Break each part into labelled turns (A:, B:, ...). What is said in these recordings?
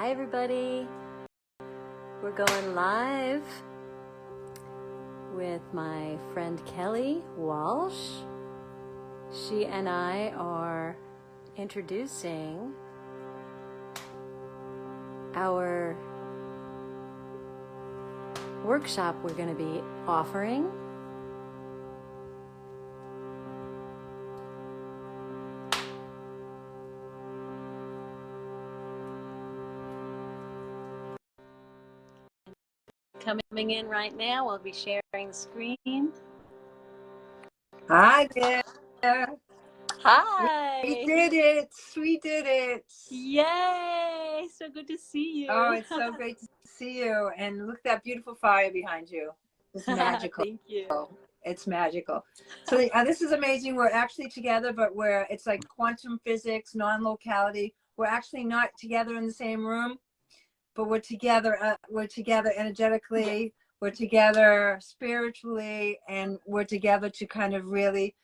A: Hi everybody, we're going live with my friend Kellie, Walsh. She and I are introducing our workshop we're going to be offering. Coming in right now, we'll be sharing the screen.
B: Hi there.
A: Hi.
B: We did it. We did it.
A: Yay. So good to see you.
B: Oh, it's so great to see you. And look at that beautiful fire behind you. It's magical.
A: Thank you.
B: It's magical. So this is amazing. We're actually together, but it's like quantum physics, non-locality. We're actually not together in the same room, but we're together. We're together energetically. We're together spiritually, and we're together to kind of really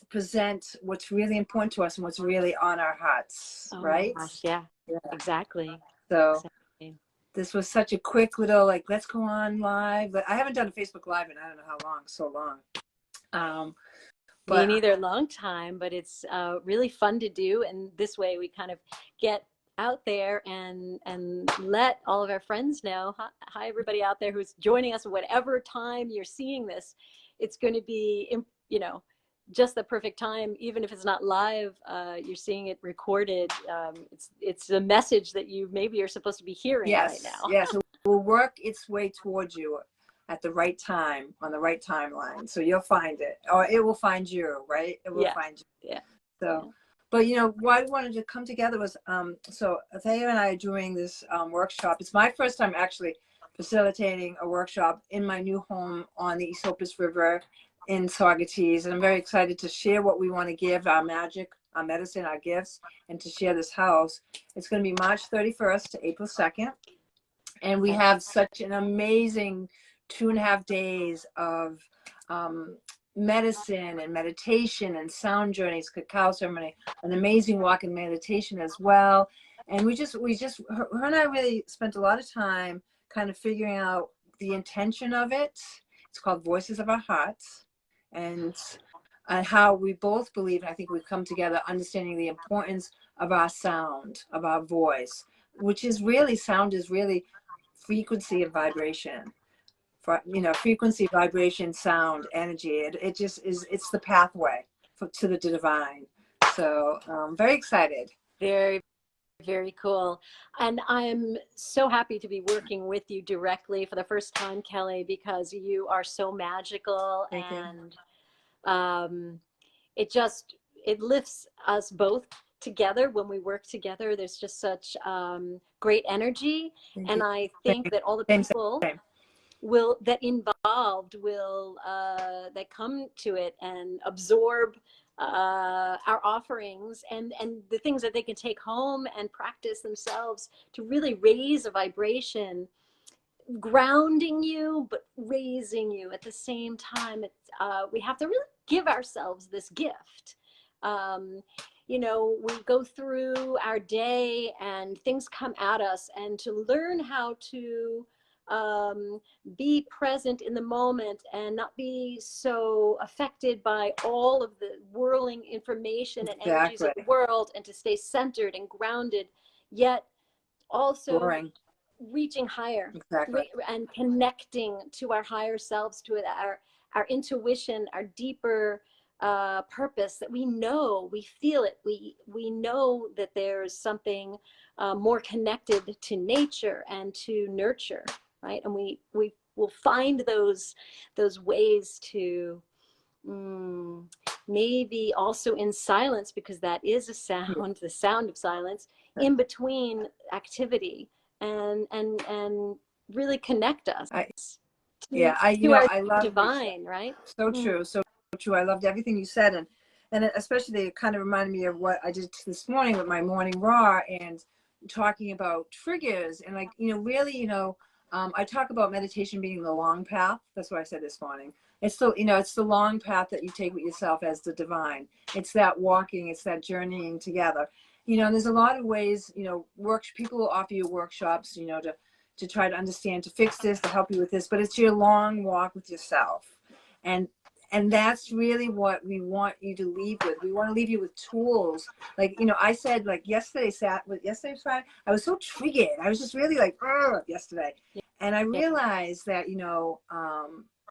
B: present what's really important to us and what's really on our hearts, right?
A: Gosh, yeah, exactly.
B: So this was such a quick little, like, let's go on live. But I haven't done a Facebook Live in I don't know how long, so long.
A: Me neither, a long time, but it's really fun to do. And this way we kind of get out there and let all of our friends know. Hi everybody out there who's joining us, whatever time you're seeing this. It's going to be, you know, just the perfect time. Even if it's not live, you're seeing it recorded. It's a message that you maybe are supposed to be hearing right now.
B: Yes, it will work its way towards you at the right time, on the right timeline. So you'll find it, or it will find you, right? It will find you.
A: Yeah.
B: So, but you know, why we wanted to come together was, so Thea and I are doing this workshop. It's my first time actually facilitating a workshop in my new home on the Esopus River in Saugerties, and I'm very excited to share what we want to give, our magic, our medicine, our gifts, and to share this house. It's going to be March 31st to April 2nd, and we have such an amazing 2.5 days of medicine and meditation and sound journeys, cacao ceremony, an amazing walk in meditation as well. And we just her and I really spent a lot of time kind of figuring out the intention of it. It's called Voices of Our Hearts, and how we both believe, and I think we've come together understanding the importance of our sound, of our voice, which is really, sound is really frequency and vibration. Frequency, vibration, sound, energy. It just is, it's the pathway to the divine. So very excited.
A: Very, very cool. And I'm so happy to be working with you directly for the first time, Kellie, because you are so magical.
B: Thank
A: and it lifts us both together. When we work together, there's just such great energy. And I think that all the people that come to it and absorb our offerings and the things that they can take home and practice themselves to really raise a vibration, grounding you but raising you at the same time. We have to really give ourselves this gift. You know, we go through our day and things come at us, and to learn how to be present in the moment and not be so affected by all of the whirling information and energies of the world, and to stay centered and grounded, yet also reaching higher and connecting to our higher selves, to our intuition, our deeper purpose, that we know, we feel it, we know that there's something more connected to nature and to nurture, right? And we will find those ways to maybe also in silence, because that is a sound, the sound of silence, in between activity, and really connect us to our
B: love
A: divine, right?
B: So true, so true. I loved everything you said, and especially it kind of reminded me of what I did this morning with my morning raw, and talking about triggers, and like, you know, really, you know, I talk about meditation being the long path. That's what I said this morning. It's the, you know, it's the long path that you take with yourself as the divine. It's that walking, it's that journeying together. you know, there's a lot of ways, you know, people will offer you workshops, you know, to try to understand, to fix this, to help you with this, but it's your long walk with yourself. And that's really what we want you to leave with. We want to leave you with tools. Like, you know, I said, like, yesterday was Friday, I was so triggered. I was just really like, ugh, yesterday. And I realized that, you know,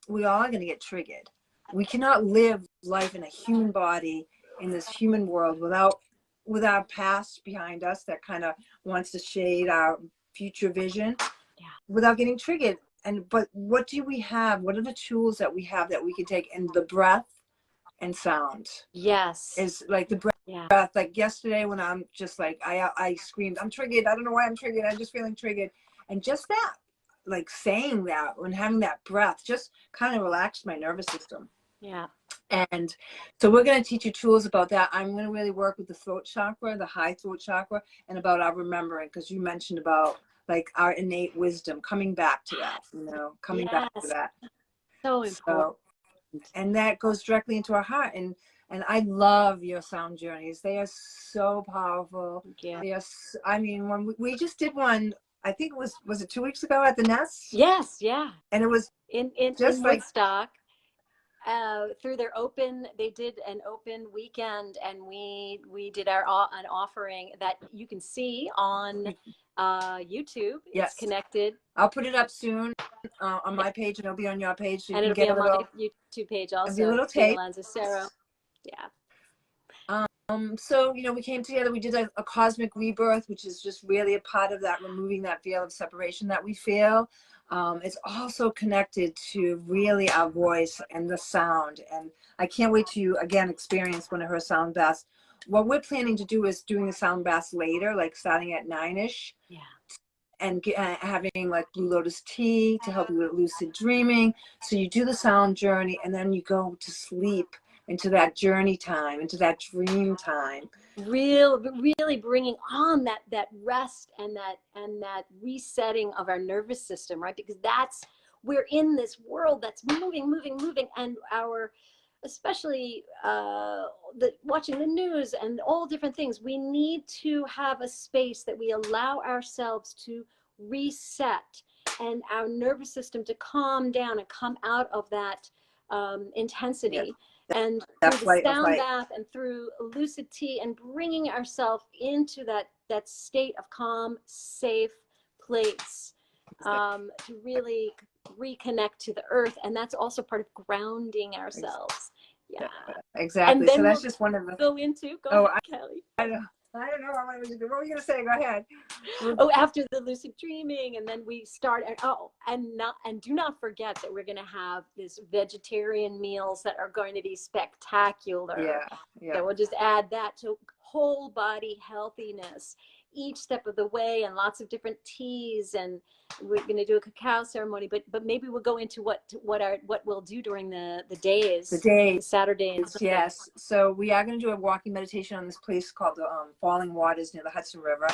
B: we all are going to get triggered. We cannot live life in a human body in this human world with our past behind us that kind of wants to shade our future vision without getting triggered. But what do we have? What are the tools that we have that we can take? And the breath and sound.
A: Yes.
B: Is like the breath. Like yesterday when I'm just like, I screamed, I'm triggered. I don't know why I'm triggered. I'm just feeling triggered. And just that, like saying that and having that breath just kind of relaxed my nervous system.
A: Yeah.
B: And so we're going to teach you tools about that. I'm going to really work with the throat chakra, the high throat chakra, and about our remembering, because you mentioned about like our innate wisdom, coming back to that, you know, coming back to that.
A: So important.
B: And that goes directly into our heart. And I love your sound journeys. They are so powerful. They are, I mean, when we just did one, I think it was it 2 weeks ago at the Nest?
A: Yes, yeah.
B: And it was
A: in
B: just like
A: Woodstock. Through their they did an open weekend, and we did an offering that you can see on YouTube.
B: Yes.
A: It's connected.
B: I'll put it up soon on my page, and it'll be on your page. So
A: and
B: you
A: it'll
B: can get
A: be on
B: my
A: YouTube page also.
B: It'll be a little
A: Thea
B: tape.
A: Lanzisero. Yeah.
B: So, you know, we came together, we did a cosmic rebirth, which is just really a part of that, removing that veil of separation that we feel. It's also connected to really our voice and the sound. And I can't wait to, again, experience one of her sound baths. What we're planning to do is doing the sound baths later, like starting at 9-ish.
A: Yeah.
B: And having like Blue Lotus tea to help you with lucid dreaming. So you do the sound journey, and then you go to sleep into that journey time, into that dream time.
A: Really bringing on that rest and that resetting of our nervous system, right? Because we're in this world that's moving, and especially watching the news and all different things, we need to have a space that we allow ourselves to reset and our nervous system to calm down and come out of that intensity. And through the sound bath and through lucid tea and bringing ourselves into that state of calm, safe place, to really reconnect to the earth. And that's also part of grounding ourselves. Yeah,
B: exactly.
A: And then
B: so that's just one of the
A: go ahead, Kellie.
B: I don't know. What were you gonna say? Go ahead.
A: After the lucid dreaming, and then we start. And do not forget that we're going to have this vegetarian meals that are going to be spectacular.
B: Yeah.
A: That will just add that to whole body healthiness each step of the way, and lots of different teas, and we're going to do a cacao ceremony. But maybe we'll go into what we'll do during the days, Saturday and Sunday.
B: Yes. So we are going to do a walking meditation on this place called the Falling Waters near the Hudson River.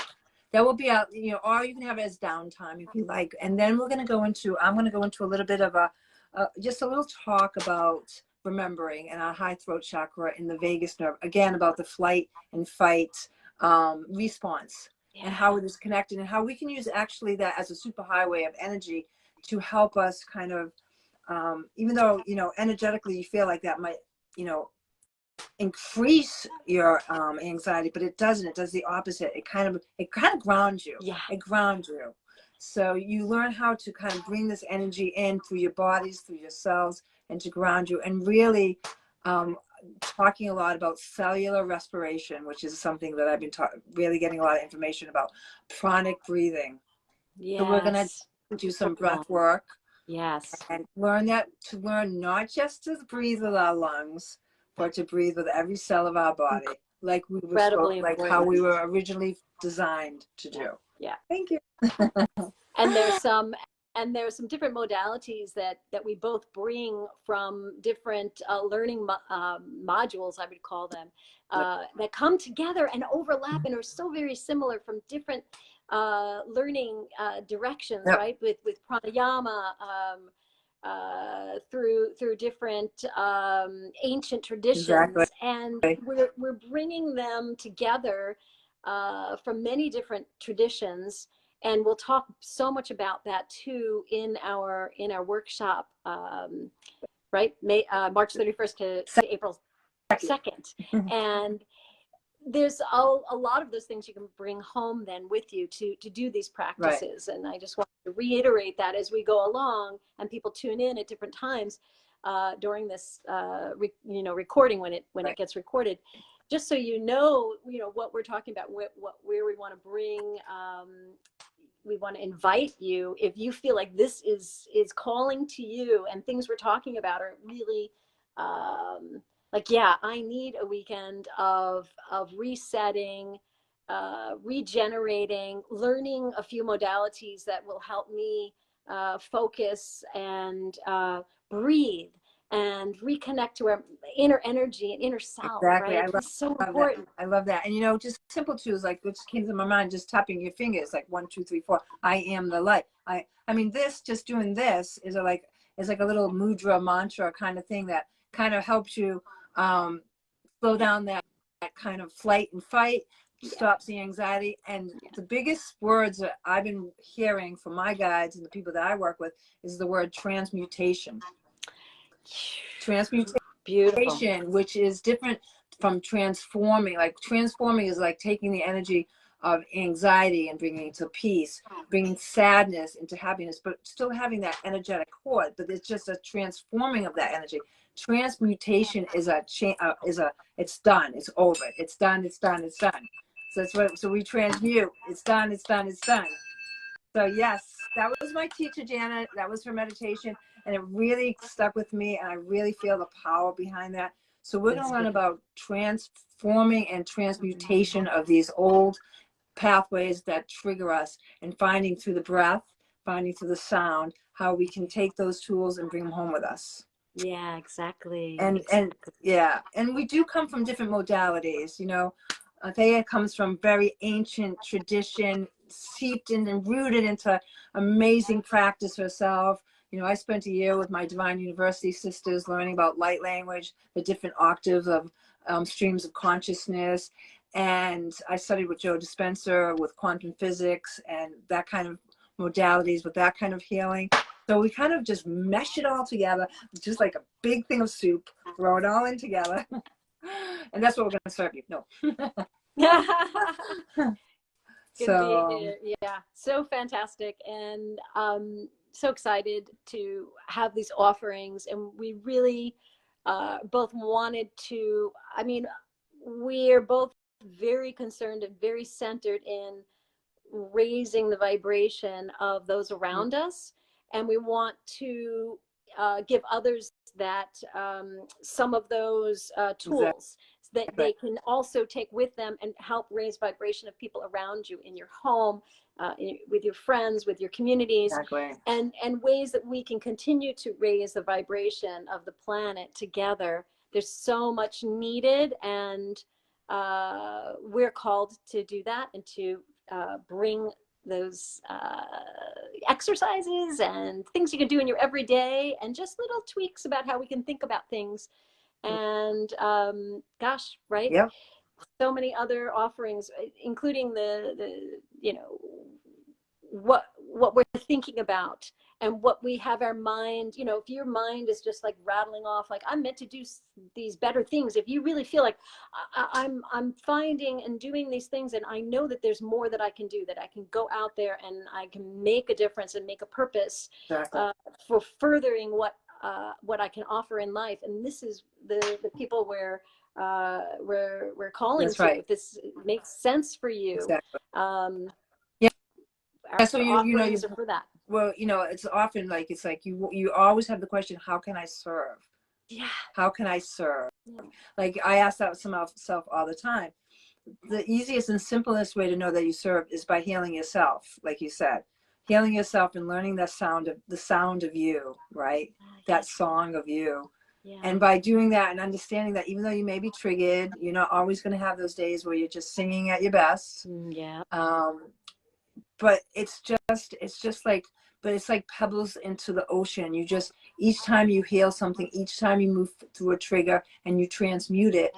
B: That will be out, you know, or you can have it as downtime if you like. And then I'm going to go into a little bit of just a little talk about remembering and our high throat chakra in the vagus nerve, again, about the flight and fight response, and how it is connected, and how we can use actually that as a superhighway of energy to help us kind of, even though, you know, energetically you feel like that might, you know, increase your anxiety, but it doesn't. It does the opposite. It kind of grounds you. It grounds you. So you learn how to kind of bring this energy in through your bodies, through your cells, and to ground you. And really talking a lot about cellular respiration, which is something that I've been really getting a lot of information about. Pranic breathing. So we're going to do some breath work. And learn not just to breathe with our lungs, but to breathe with every cell of our body, like how we were originally designed to do.
A: Yeah.
B: Thank you.
A: And there's some different modalities that we both bring from different learning modules, I would call them, that come together and overlap and are so very similar from different learning directions, right? With pranayama, through different ancient traditions, and we're bringing them together from many different traditions. And we'll talk so much about that too in our workshop, right? March 31st to April 2nd. And there's a lot of those things you can bring home then with you to do these practices. Right. And I just want to reiterate that as we go along and people tune in at different times during this recording when it gets recorded, just so you know what we're talking about, where we want to bring. We want to invite you, if you feel like this is calling to you and things we're talking about are really like, yeah, I need a weekend of resetting, regenerating, learning a few modalities that will help me focus and breathe and reconnect to our inner energy and inner self.
B: Exactly.
A: Right? It's so important.
B: I love that. And just simple tools like which came to my mind, just tapping your fingers, like 1, 2, 3, 4. I am the light. I mean, just doing this is like a little mudra mantra kind of thing that kind of helps you slow down that kind of flight and fight, stops the anxiety. And the biggest words that I've been hearing from my guides and the people that I work with is the word transmutation. Transmutation. Beautiful. Which is different from transforming. Like transforming is like taking the energy of anxiety and bringing it to peace, bringing sadness into happiness, but still having that energetic core. But it's just a transforming of that energy. Transmutation is it's done, it's over, it's done. So we transmute. It's done. So yes, that was my teacher, Janet. That was her meditation, and it really stuck with me, and I really feel the power behind that. So we're going to learn about transforming and transmutation of these old pathways that trigger us, and finding through the breath, finding through the sound, how we can take those tools and bring them home with us.
A: Yeah, exactly.
B: And we do come from different modalities. Thea comes from very ancient tradition, seeped in and rooted into amazing practice herself. I spent a year with my Divine University sisters learning about light language, the different octaves of streams of consciousness. And I studied with Joe Dispenza with quantum physics and that kind of modalities with that kind of healing. So we kind of just mesh it all together, just like a big thing of soup, throw it all in together. And that's what we're going to serve you. No.
A: So fantastic. And so excited to have these offerings. And we really both wanted to, we're both very concerned and very centered in raising the vibration of those around us. And we want to give others that some of those tools that they can also take with them and help raise vibration of people around you in your home, with your friends, with your communities, and ways that we can continue to raise the vibration of the planet together. There's so much needed, and we're called to do that and to bring those exercises and things you can do in your everyday, and just little tweaks about how we can think about things. And gosh, right?
B: Yep.
A: So many other offerings, including the what we're thinking about and what we have our mind. If your mind is just like rattling off, like, I'm meant to do these better things. If you really feel like I'm finding and doing these things, and I know that there's more that I can do, that I can go out there and I can make a difference and make a purpose for furthering what I can offer in life. And this is the people we're calling to. If this makes sense for you.
B: So you
A: for that.
B: Well, it's often like, it's like you always have the question, how can I serve?
A: Yeah.
B: How can I serve? Yeah. Like, I ask that to myself all the time. The easiest and simplest way to know that you serve is by healing yourself, like you said. Healing yourself and learning the sound of you, right? That song of you. Yeah. And by doing that and understanding that even though you may be triggered, you're not always going to have those days where you're just singing at your best.
A: Yeah.
B: But it's like pebbles into the ocean. Each time you heal something, each time you move through a trigger and you transmute it,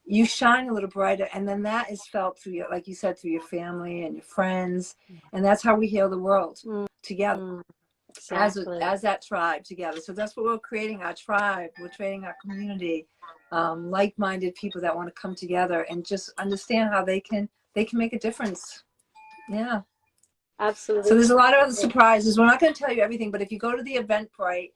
B: you shine a little brighter, and then that is felt through your, like you said, through your family and your friends, and that's how we heal the world together.
A: Exactly.
B: As that tribe together. So that's what we're creating, our tribe. We're creating our community, like-minded people that want to come together and just understand how they can make a difference. Yeah.
A: Absolutely.
B: So there's a lot of other surprises. We're not going to tell you everything, but if you go to the Eventbrite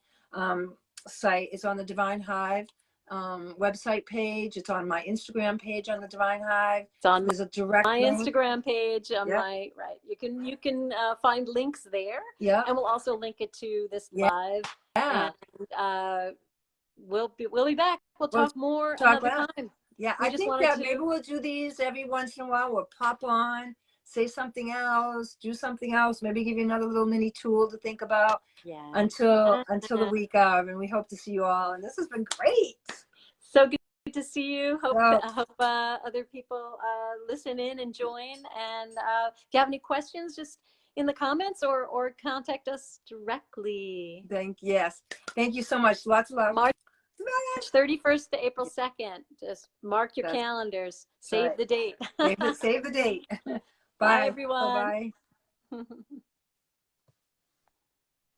B: site, it's on the Divine Hive website page. It's on my Instagram page on the Divine Hive.
A: It's on
B: There's a direct
A: my
B: link.
A: Instagram page on my You can find links there.
B: Yeah.
A: And we'll also link it to this live.
B: Yeah.
A: And we'll be back. We'll talk more another time.
B: Yeah, I think that maybe we'll do these every once in a while. We'll pop on, say something else, do something else, maybe give you another little mini tool to think about until the week of. And we hope to see you all. And this has been great.
A: So good to see you. I hope other people listen in and join. And if you have any questions, just in the comments or contact us directly.
B: Thank you so much. Lots of love.
A: March 31st to April 2nd. Just mark your calendars. Save the date.
B: Save the date. Bye.
A: Bye, everyone.
B: Bye.